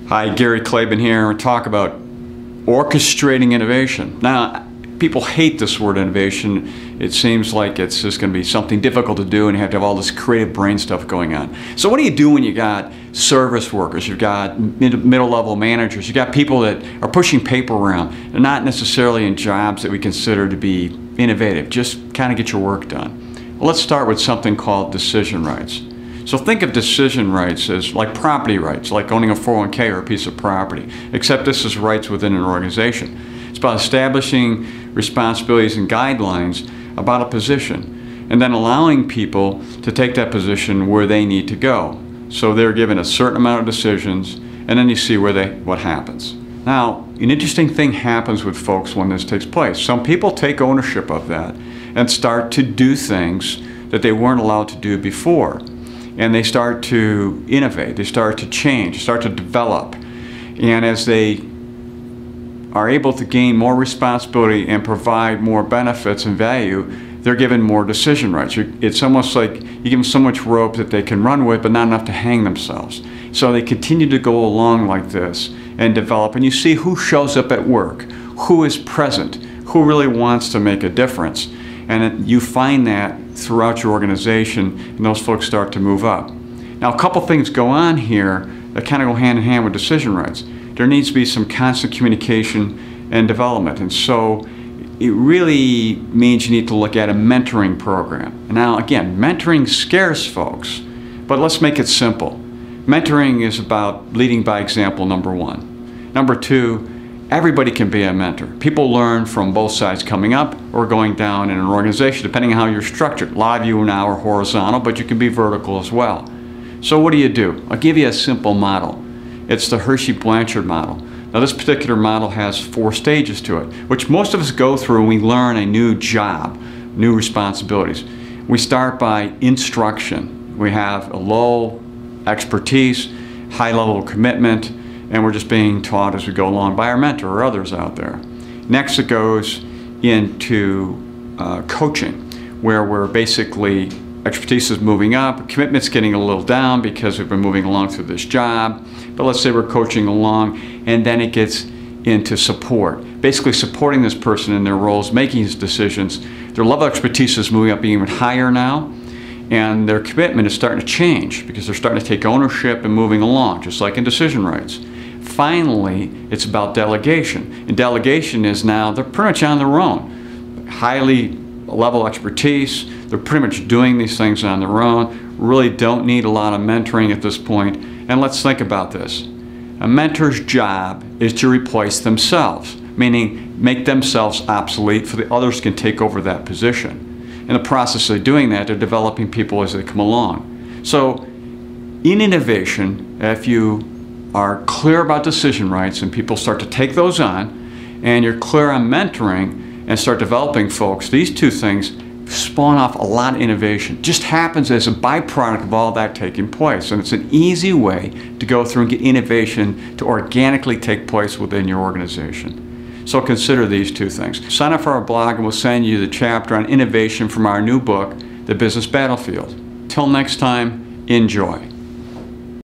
Hi, Gary Klaban here, and we'll talk about orchestrating innovation. Now, people hate this word innovation. It seems like it's just going to be something difficult to do and you have to have all this creative brain stuff going on. So what do you do when you got service workers, you've got middle-level managers, you've got people that are pushing paper around? They're not necessarily in jobs that we consider to be innovative. Just kind of get your work done. Well, let's start with something called decision rights. So think of decision rights as like property rights, like owning a 401k or a piece of property, except this is rights within an organization. It's about establishing responsibilities and guidelines about a position and then allowing people to take that position where they need to go. So they're given a certain amount of decisions and then you see what happens. Now, an interesting thing happens with folks when this takes place. Some people take ownership of that and start to do things that they weren't allowed to do before. And they start to innovate, they start to change, start to develop. And as they are able to gain more responsibility and provide more benefits and value, they're given more decision rights. It's almost like you give them so much rope that they can run with, but not enough to hang themselves. So they continue to go along like this and develop. And you see who shows up at work, who is present, who really wants to make a difference. And you find that throughout your organization, and those folks start to move up. Now, a couple things go on here that kind of go hand in hand with decision rights. There needs to be some constant communication and development, and so it really means you need to look at a mentoring program. Now, again, mentoring scares folks, but let's make it simple. Mentoring is about leading by example, number one. Number two, everybody can be a mentor. People learn from both sides coming up or going down in an organization, depending on how you're structured. A lot of you now are horizontal, but you can be vertical as well. So what do? I'll give you a simple model. It's the Hershey-Blanchard model. Now this particular model has 4 stages to it, which most of us go through when we learn a new job, new responsibilities. We start by instruction. We have a low expertise, high level of commitment, and we're just being taught as we go along by our mentor or others out there. Next it goes into coaching, where we're basically, expertise is moving up, commitment's getting a little down because we've been moving along through this job, but let's say we're coaching along, and then it gets into support, basically supporting this person in their roles, making these decisions. Their level of expertise is moving up even higher now, and their commitment is starting to change because they're starting to take ownership and moving along, just like in decision rights. Finally, it's about delegation. And delegation is now, they're pretty much on their own. Highly level expertise, they're pretty much doing these things on their own, really don't need a lot of mentoring at this point. And let's think about this. A mentor's job is to replace themselves, meaning make themselves obsolete so the others can take over that position. In the process of doing that, they're developing people as they come along. So in innovation, if you are clear about decision rights and people start to take those on, and you're clear on mentoring and start developing folks, these 2 things spawn off a lot of innovation. Just happens as a byproduct of all that taking place, and it's an easy way to go through and get innovation to organically take place within your organization. So consider these 2 things. Sign up for our blog and we'll send you the chapter on innovation from our new book, The Business Battlefield. Till next time, enjoy.